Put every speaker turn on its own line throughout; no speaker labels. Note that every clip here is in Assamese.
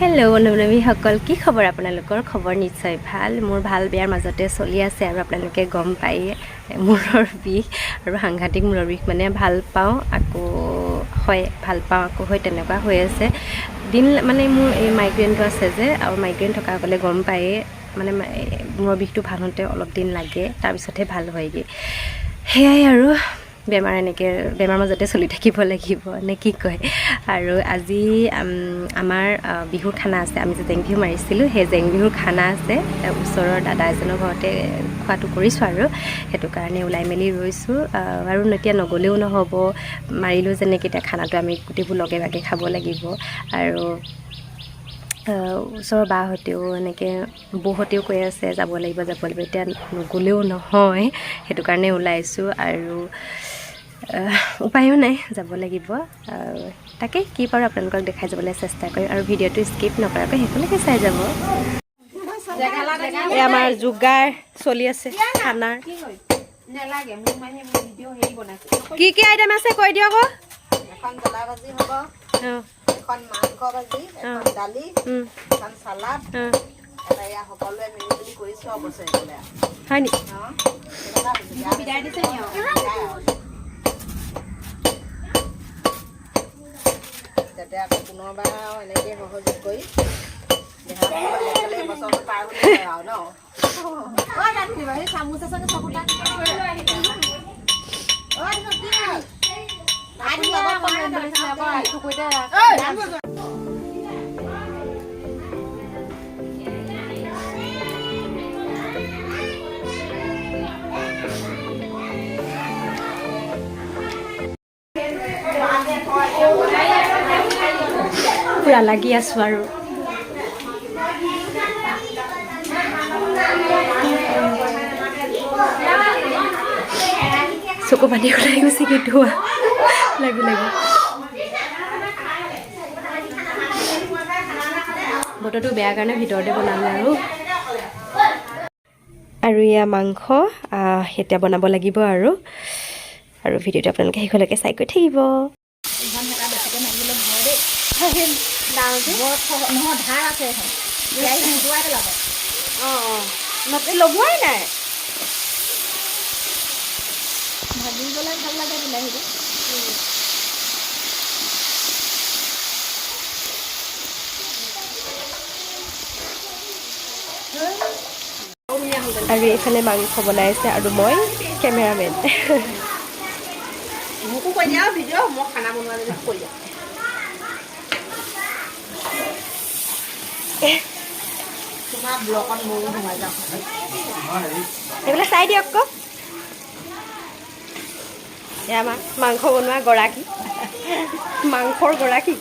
हेलो बন্ধु-बान्धৱীসকল কি খবৰ আপোনালোকৰ খবৰ নিশ্চয় ভাল মোৰ ভাল বেয়াৰ মাজতে চলি আছে আৰু আপোনালোকে গম পাই মূৰৰ বিষ আৰু সাংঘাতিক মূৰৰ বিষ মানে ভাল পাওঁ আকৌ হয় ভাল পাওঁ আকৌ হয় তেনেকুৱা হৈ আছে দিন মানে মোৰ এই মাইগ্ৰেনটো আছে যে আৰু মাইগ্ৰেন থকাসকলে গম পায় মানে মূৰৰ বিষটো ভাল হওঁতে অলপ দিন লাগে তাৰ পিছতহে ভাল হয়গে হেয়াই আৰু বেমাৰ এনেকৈ বেমাৰ মাজতে চলি থাকিব লাগিব নে কি কয় আৰু আজি আমাৰ বিহুৰ খানা আছে আমি যে জেং বিহু মাৰিছিলোঁ সেই জেং বিহুৰ খানা আছে ওচৰৰ দাদা এজনৰ ঘৰতে খোৱাটো কৰিছোঁ আৰু সেইটো কাৰণে ওলাই মেলি ৰৈছোঁ আৰু এতিয়া নগ'লেও নহ'ব মাৰিলোঁ যেনেকৈ এতিয়া খানাটো আমি গোটেইবোৰ লগে ভাগে খাব লাগিব আৰু ওচৰৰ বাহঁতেও এনেকৈ বৌহঁতেও কৈ আছে যাব লাগিব এতিয়া নগ'লেও নহয় সেইটো কাৰণে ওলাইছোঁ আৰু উপায়ো নাই যাব লাগিব তাকে কি পাৰোঁ আপোনালোকক দেখাই যাবলৈ চেষ্টা কৰিম আৰু ভিডিঅ'টো স্কিপ নকৰাকৈ শেষলৈকে চাই যাব এই আমাৰ যোগাৰ চলি আছে খানাৰ কি কি আইটেম আছে কৈ দিয়ক
এখন জ্বলা ভাজি হ'ব এখন মাংস ভাজি এখন দালি এখন সালাড এটা ইয়া সকলোৱে মিলি জুলি কৰিছো অৱশ্যে এইফালে
হয় নি
বিদায় দিছে নি যাতে আকৌ পুনৰবাৰ এনেকৈ সহযোগ কৰি বছৰটো পাৰ হৈ যায় আৰু ন চামুচ আছে
পুৰা লাগি আছোঁ আৰু চকু পানী ওলাই গৈছে কিন্তু লাগি বতৰটো বেয়া কাৰণে ভিতৰতে বনালোঁ আৰু এয়া মাংস এতিয়া বনাব লাগিব আৰু ভিডিঅ'টো আপোনালোকে শেষলৈকে চাই গৈ থাকিব
নহয় ধাৰ আছে
লগোৱাই নাই
ভাজি গ'লে ভাল লাগে বিলাহীটো
আৰু এইফালে মাংস বনাইছে আৰু মই কেমেৰামেন
মোকো কৈ দিয়া ভিডিঅ' মই খানা বনোৱা যদি কৈ দিয়া তোমাৰ ব্লগত ময়ো সোমাই যাম
এইবিলাক চাই দিয়ক আকৌ এয়া আমাৰ মাংস বনোৱা গৰাকী মাংসৰ গৰাকী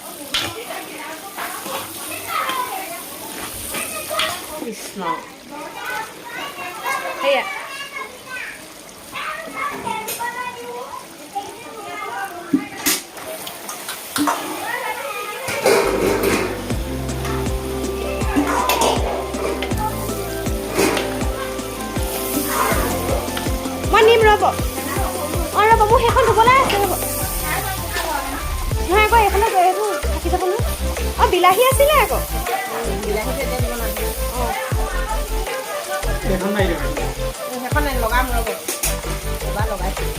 কৃষ্ণ
সেয়া মই নিম ৰ'ব অঁ ৰ'ব মোৰ সেইখন ধুবলৈ আছে ৰ'ব নহয় আকৌ এইফালে এইবোৰ থাকি যাব নহয় অঁ বিলাহী আছিলে আকৌ
সেইখন লগাম ৰ'ব এবাৰ লগাইছোঁ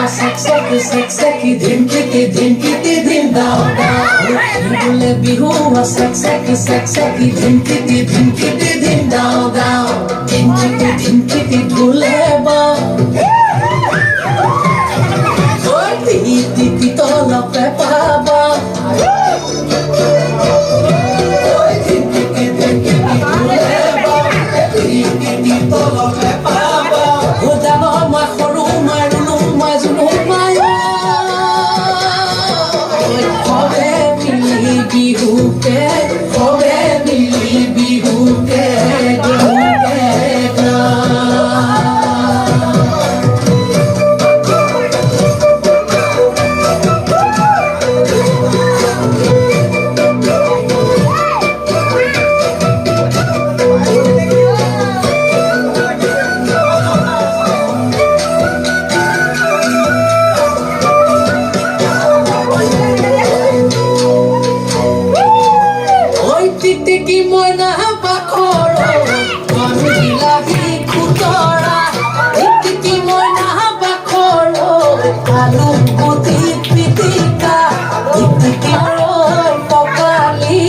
sexy, dim kitty, dim down, down. Bole bihu, sexy, dim kitty, dim down, down. Dim kitty, bole ba. Oi, titi, tola pepa ba. Oi, titi, bole ba. Titi, tola pepa ba. Oda no ma khoru ma rulu ma zulu ma ya. Hobe mili bihu ke, hobe mili bihu ke, tiki moina bakoro bilahi kutora tiki moina bakoro alu puti pitika tiki oi tokali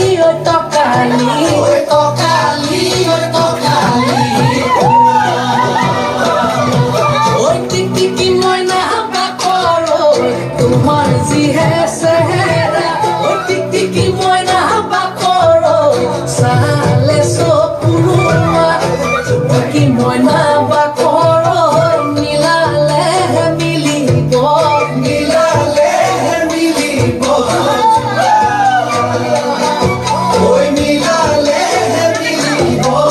oi tiki moina bakoro tu marzi hai sehera oi tiki moina sale so purua ki moina bakoro milale milibo oi milale milibo oi milale milibo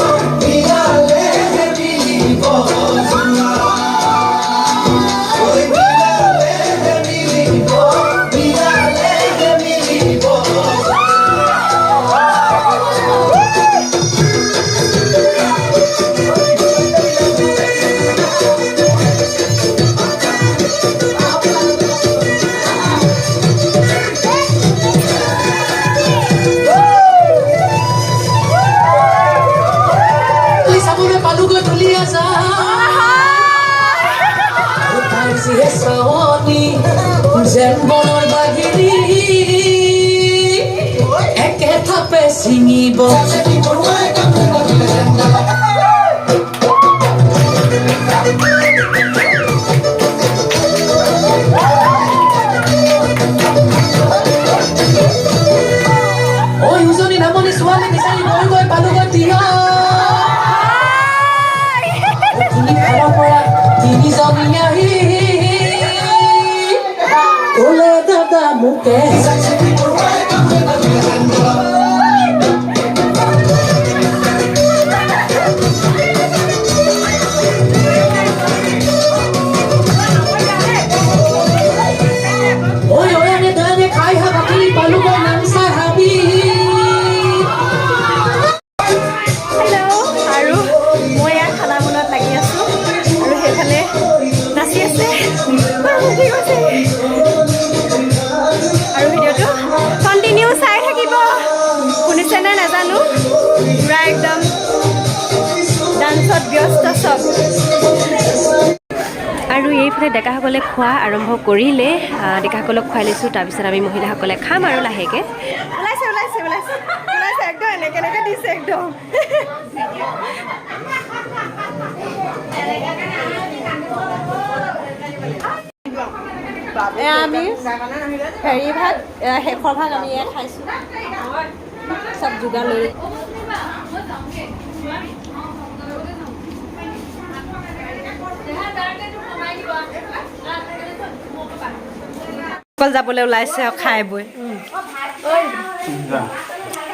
Zembolor bagiri eke thape singibo oi uzoni namoni suale misali goi palugo tiyo tini khara pora tini zogiya hi Ole dada muke Oi ane dane khai ha bakili palu ko nang sa habi
Hello আৰু মই ইয়াত খানা বনোৱাত লাগি আছোঁ আৰু সেইফালে নাচি আছে ঠিক আছে আৰু ভিডিঅ'টো কণ্টিনিউ চাই থাকিব শুনিছেনে নাজানো পুৰা একদম ডান্সত ব্যস্ত চব আৰু এইফালে ডেকাসকলে খোৱা আৰম্ভ কৰিলে ডেকাসকলক খুৱাই লৈছোঁ তাৰপিছত আমি মহিলাসকলে খাম আৰু লাহেকৈ ওলাইছে একদম এনেকৈ দিছে একদম আমি হেৰি ভাগ শেষৰ ভাগ আমি ইয়াত খাইছোঁ চব যোগাৰ লৈ যাবলৈ ওলাইছে আৰু খাই বৈ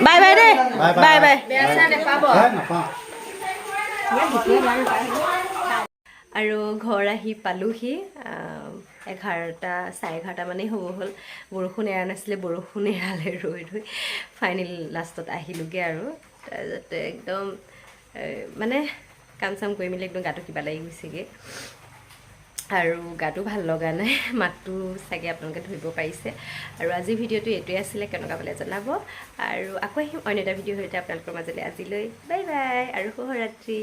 বাই বাই দেই বাই বাই আৰু ঘৰ আহি পালোহি 11টা 11:30 মানেই হ'ব হ'ল বৰষুণ এৰা নাছিলে বৰষুণ এৰালে ৰৈ ফাইনেল লাষ্টত আহিলোগৈ আৰু তাৰপিছতে একদম মানে কাম চাম কৰি মেলি একদম গাটো কিবা লাগি গৈছেগৈ আৰু গাটো ভাল লগা নাই মাতটো চাগে আপোনালোকে ধৰিব পাৰিছে আৰু আজি ভিডিঅ'টো এইটোৱে আছিলে কেনেকুৱা পালে জনাব আৰু আকৌ আহিম অন্য এটা ভিডিঅ'ৰ সৈতে আপোনালোকৰ মাজলৈ আজিলৈ বাই বাই আৰু শুভৰাত্ৰি